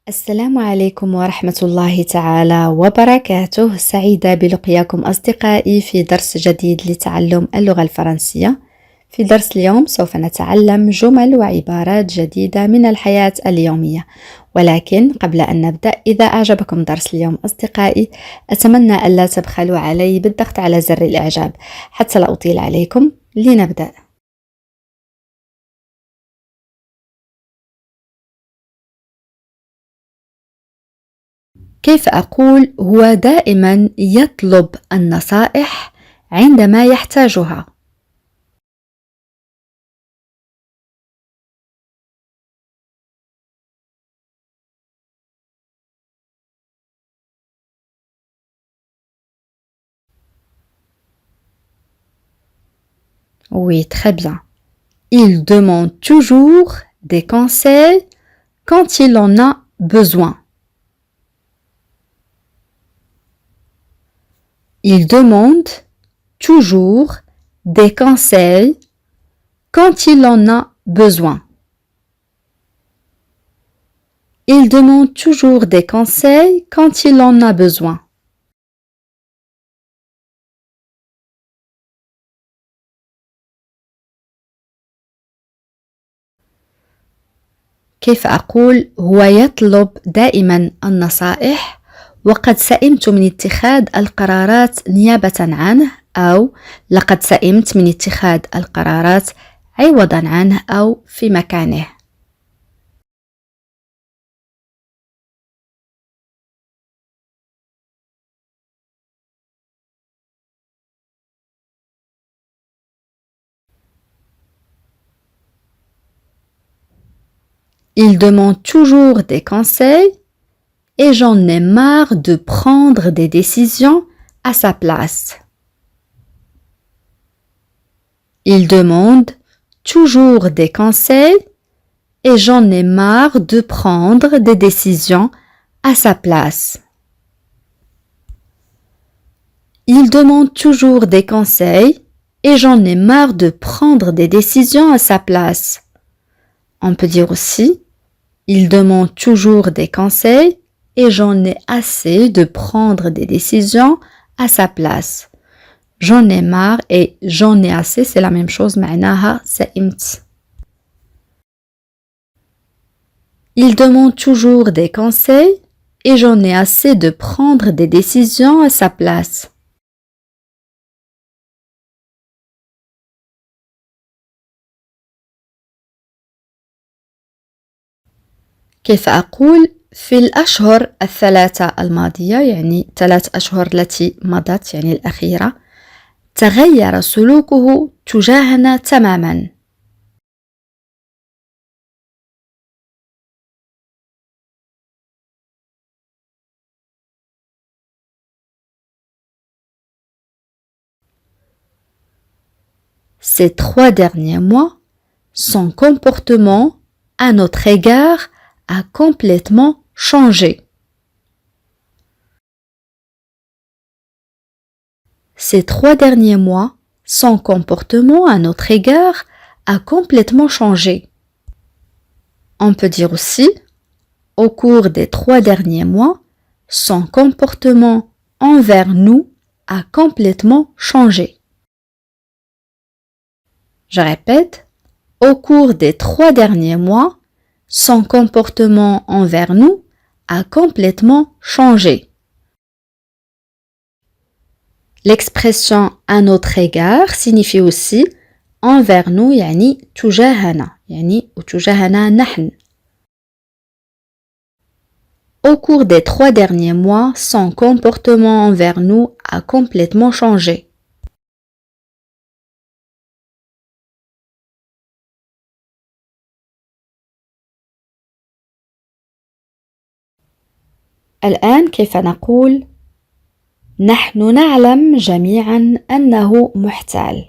السلام عليكم ورحمة الله تعالى وبركاته. سعيدة بلقياكم أصدقائي في درس جديد لتعلم اللغة الفرنسية. في درس اليوم سوف نتعلم جمل وعبارات جديدة من الحياة اليومية، ولكن قبل أن نبدأ، إذا أعجبكم درس اليوم أصدقائي أتمنى ألا تبخلوا علي بالضغط على زر الإعجاب حتى لا أطيل عليكم. لنبدأ. كيف أقول هو دائما يطلب النصائح عندما يحتاجها؟ Oui, très bien. Il demande toujours des conseils quand il en a besoin. Il demande toujours des conseils quand il en a besoin. Il demande toujours des conseils quand il en a besoin. كيف أقول هو يطلب دائما النصائح وقد سئمت من اتخاذ القرارات نيابة عنه، أو لقد سئمت من اتخاذ القرارات عوضا عنه أو في مكانه. Il demande toujours des conseils et j'en ai marre de prendre des décisions à sa place. Il demande toujours des conseils et j'en ai marre de prendre des décisions à sa place. Il demande toujours des conseils et j'en ai marre de prendre des décisions à sa place. On peut dire aussi, il demande toujours des conseils et j'en ai assez de prendre des décisions à sa place. J'en ai marre et j'en ai assez, c'est la même chose, معناها سئمت. Il demande toujours des conseils et j'en ai assez de prendre des décisions à sa place. كيف أقول في الأشهر الثلاثة الماضية، يعني 3 أشهر التي مضت، يعني الأخيرة، تغير سلوكه تجاهنا تماما. Ces 3 derniers mois, son comportement à notre égard a complètement changé. Ces 3 derniers mois, son comportement à notre égard a complètement changé. On peut dire aussi, au cours des 3 derniers mois, son comportement envers nous a complètement changé. Je répète, au cours des 3 derniers mois, son comportement envers nous a complètement changé. L'expression à notre égard signifie aussi envers nous، يعني تجاهنا، يعني وتجاهنا نحن. Au cours des 3 derniers mois, son comportement envers nous a complètement changé. الآن كيف نقول نحن نعلم جميعا أنه محتال؟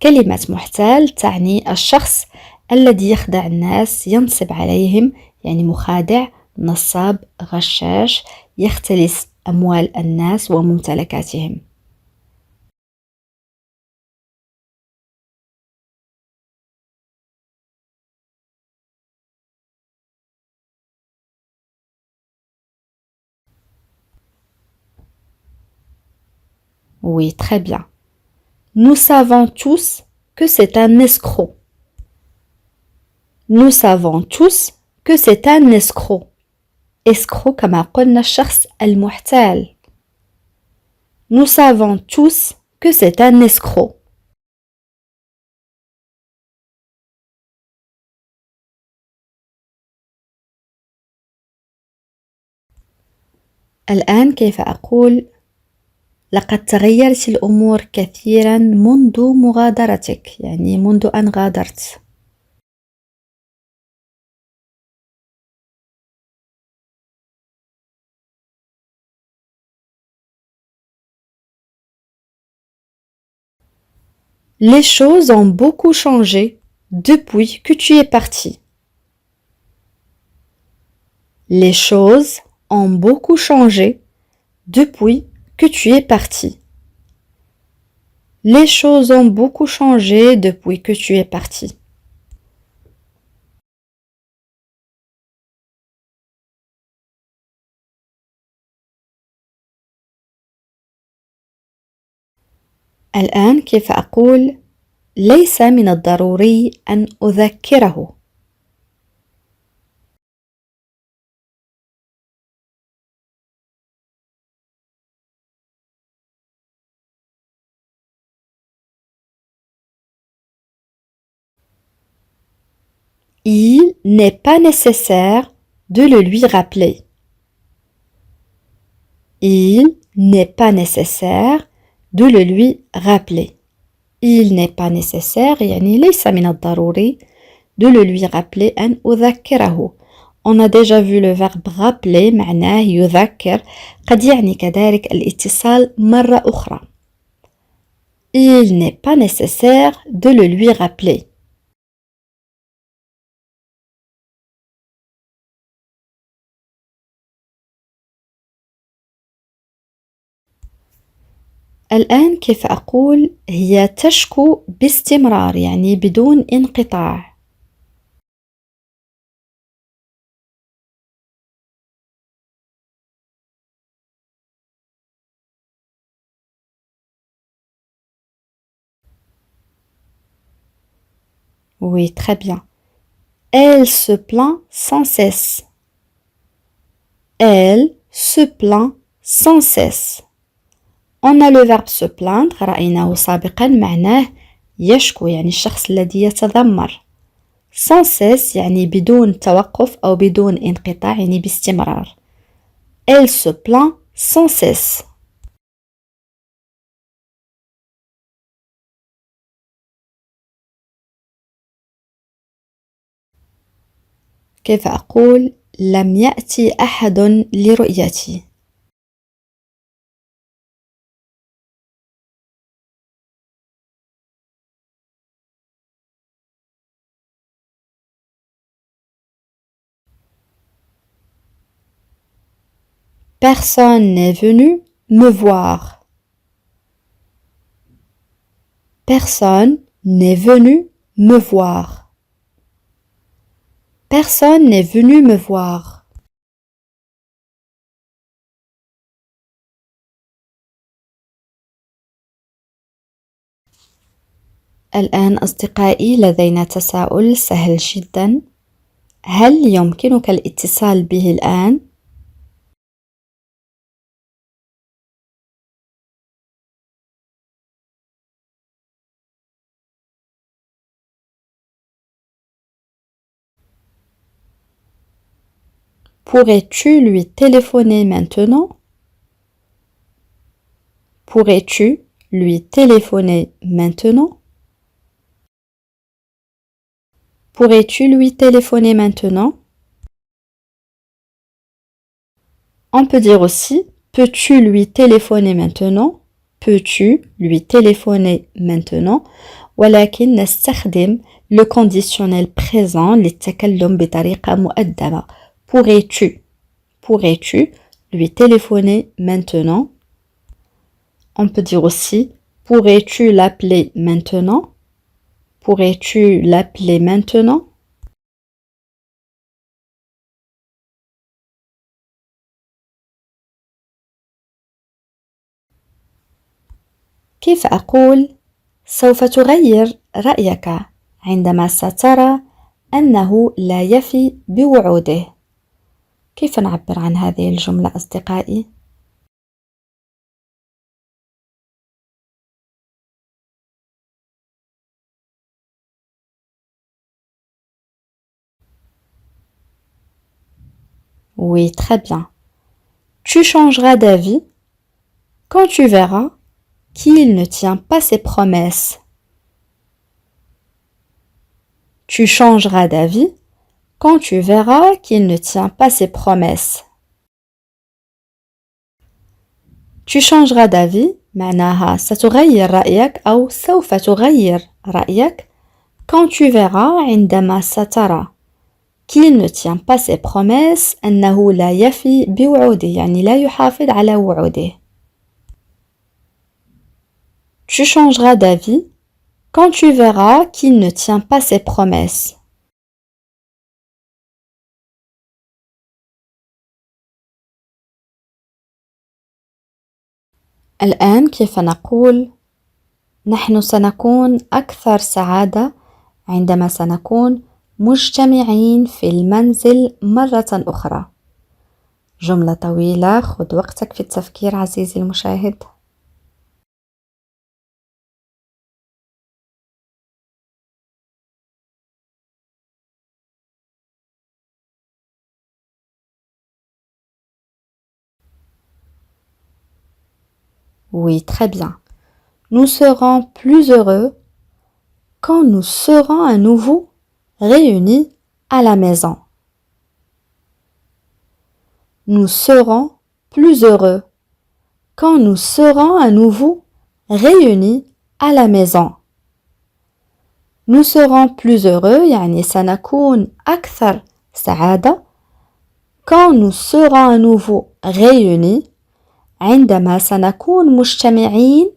كلمة محتال تعني الشخص الذي يخدع الناس، ينصب عليهم، يعني مخادع، نصاب، غشاش، يختلس أموال الناس وممتلكاتهم. Oui, très bien. Nous savons tous que c'est un escroc. Nous savons tous que c'est un escroc. escroc كما قلنا الشخص المحتال. Nous savons tous que c'est un escroc. الآن كيف أقول لقد تغيرت الأمور كثيرا منذ مغادرتك يعني منذ أن غادرت. Les choses ont beaucoup changé depuis que tu es parti. Les choses ont beaucoup changé depuis que tu es parti. Les choses ont beaucoup changé depuis que tu es parti. الآن كيف أقول ليس من الضروري أن أذكره. Il n'est pas nécessaire de le lui rappeler. Il n'est pas nécessaire de le lui rappeler. Il n'est pas nécessaire يعني ليس من الضروري de le lui rappeler أن أذكره. On a déjà vu le verbe rappeler معناه يذكر قد يعني كذلك الاتصال مرة أخرى. Il n'est pas nécessaire de le lui rappeler. الآن كيف أقول هي تشكو باستمرار يعني بدون انقطاع. Oui, très bien. Elle se plaint sans cesse. Elle se plaint sans cesse. On a le verbe se plaindre رأيناه سابقا معناه يشكو يعني الشخص الذي يتذمر. sans cesse يعني بدون توقف أو بدون انقطاع يعني باستمرار. Elle se plaint sans cesse. كيف أقول لم يأتي أحد لرؤيتي. Personne n'est venu me voir. Personne n'est venu me voir. Personne n'est venu me voir. الآن أصدقائي لدينا تساؤل سهل جدا. هل يمكنك الاتصال به الآن؟ Pourrais-tu lui téléphoner maintenant? Pourrais-tu lui téléphoner maintenant? Pourrais-tu lui téléphoner maintenant? On peut dire aussi peux-tu lui téléphoner maintenant? Peux-tu lui téléphoner maintenant? ولكن نستخدم le conditionnel présent للتكلم بطريقة مؤدبة. Pourrais-tu lui téléphoner maintenant? On peut dire aussi pourrais-tu l'appeler maintenant? Pourrais-tu l'appeler maintenant? كيف أقول سوف تغير رأيك عندما سترى أنه لا يفي بوعوده؟ كيف نعبر عن هذه الجملة أصدقائي؟ Oui, très bien. Tu changeras d'avis quand tu verras qu'il ne tient pas ses promesses. Tu changeras d'avis quand tu verras qu'il ne tient pas ses promesses. Tu changeras d'avis معناها ستغير رأيك أو سوف تغير رأيك quand tu verras عندما سترى qu'il ne tient pas ses promesses أنه لا يفي بوعوده يعني لا يحافظ على وعوده. Tu changeras d'avis quand tu verras qu'il ne tient pas ses promesses. الآن كيف نقول نحن سنكون أكثر سعادة عندما سنكون مجتمعين في المنزل مرة أخرى. جملة طويلة، خذ وقتك في التفكير عزيزي المشاهد. Oui, très bien. Nous serons plus heureux quand nous serons à nouveau réunis à la maison. Nous serons plus heureux quand nous serons à nouveau réunis à la maison. Nous serons plus heureux يعني سنكون أكثر سعادة quand nous serons à nouveau réunis عندما سنكون مجتمعين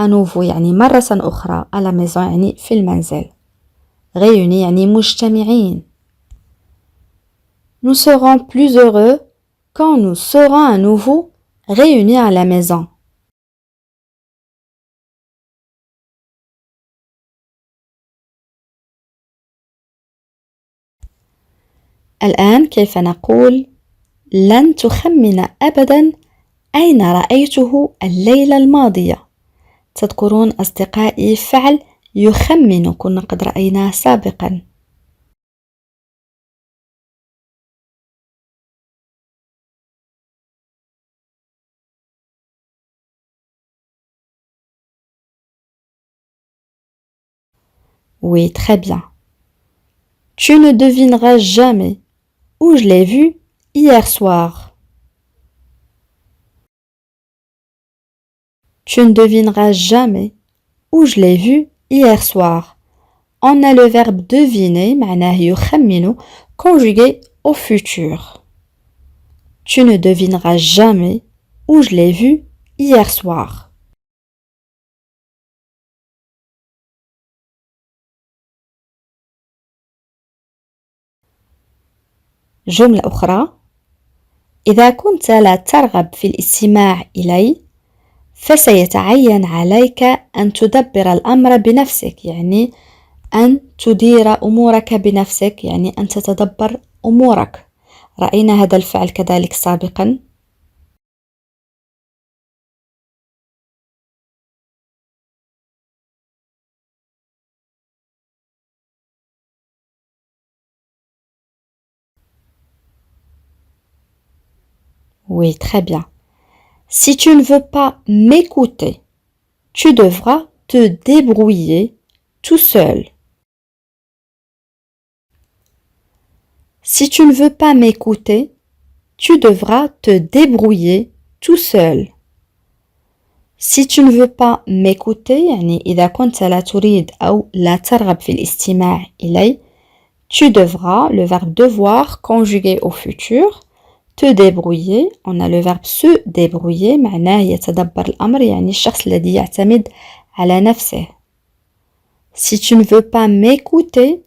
à nouveau يعني مرة أخرى à la maison يعني في المنزل. réunis يعني مجتمعين. Nous serons plus heureux quand nous serons à nouveau réunis à la maison. الآن كيف نقول لن تخمن أبدا أين رأيته الليلة الماضية؟ تذكرون أصدقائي فعل يخمن كنا قد رأيناه سابقا. Oui, très bien. Tu ne devineras jamais où je l'ai vu hier soir. Tu ne devineras jamais où je l'ai vu hier soir. On a le verbe deviner معناه يخمن conjugué au futur. Tu ne devineras jamais où je l'ai vu hier soir. جملة أخرى: إذا كنت لا ترغب في الاستماع إلي فسيتعين عليك أن تدبر الأمر بنفسك يعني أن تدير أمورك بنفسك يعني أن تتدبر أمورك. رأينا هذا الفعل كذلك سابقا. Oui, très bien. Si tu ne veux pas m'écouter, tu devras te débrouiller tout seul. Si tu ne veux pas m'écouter, tu devras te débrouiller tout seul. Si tu ne veux pas m'écouter يعني إذا كنت لا تريد أو لا ترغب في الاستماع إلي tu devras le verbe devoir conjugué au futur te débrouiller on a le verbe se débrouiller معناه يتدبر الأمر يعني الشخص الذي يعتمد على نفسه. Si tu ne veux pas m'écouter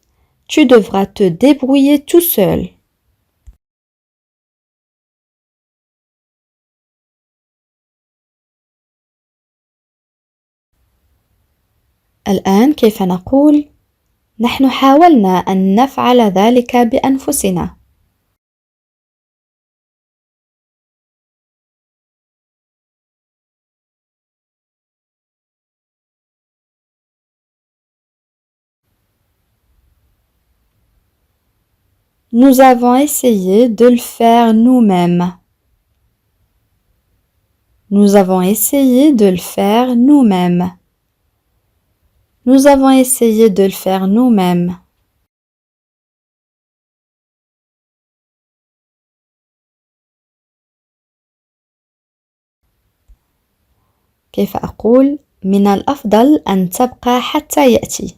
tu devras te débrouiller tout seul. الآن كيف نقول نحن حاولنا أن نفعل ذلك بأنفسنا. Nous avons essayé de le faire nous-mêmes. Nous avons essayé de le faire nous-mêmes. Nous avons essayé de le faire nous-mêmes. كيف أقول من الأفضل أن تبقى حتى يأتي.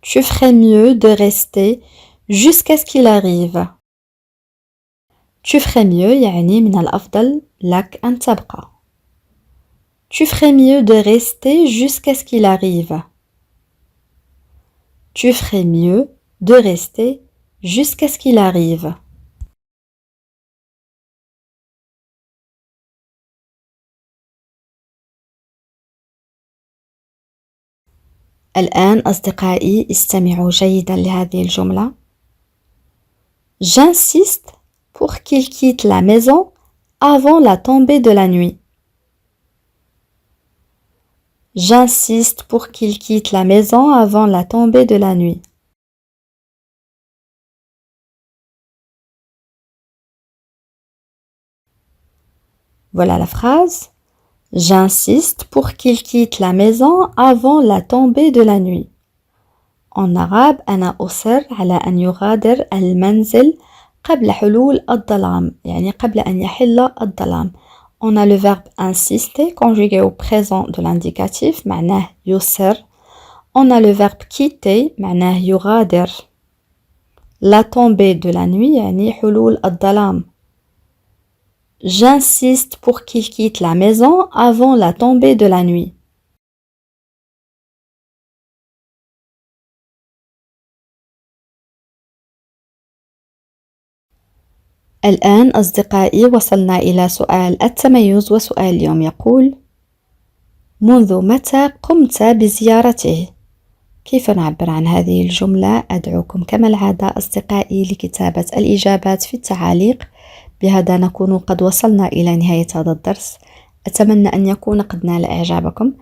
Tu ferais mieux de rester jusqu'à ce qu'il arrive. Tu ferais mieux يعني من الأفضل لك أن تبقى. Tu ferais mieux de rester jusqu'à ce qu'il arrive. Tu ferais mieux de rester jusqu'à ce qu'il arrive. الآن أصدقائي استمعوا جيدا لهذه الجملة. J'insiste pour qu'il quitte la maison avant la tombée de la nuit. J'insiste pour qu'il quitte la maison avant la tombée de la nuit. Voilà la phrase. J'insiste pour qu'il quitte la maison avant la tombée de la nuit. En arabe, أنا أصر على أن يغادر المنزل قبل حلول الظلام، يعني قبل أن يحل الظلام. On a le verbe insister conjugué au présent de l'indicatif معناه يصر. On a le verbe quitter معناه يغادر. La tombée de la nuit يعني حلول الظلام. J'insiste pour qu'il quitte la maison avant la tombée de la nuit. الآن أصدقائي وصلنا إلى سؤال التميز، وسؤال اليوم يقول: منذ متى قمت بزيارته؟ كيف نعبر عن هذه الجملة؟ أدعوكم كما العادة أصدقائي لكتابة الإجابات في التعاليق. بهذا نكون قد وصلنا إلى نهاية هذا الدرس. أتمنى أن يكون قد نال إعجابكم.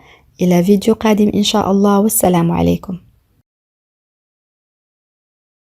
إلى فيديو قادم إن شاء الله، والسلام عليكم.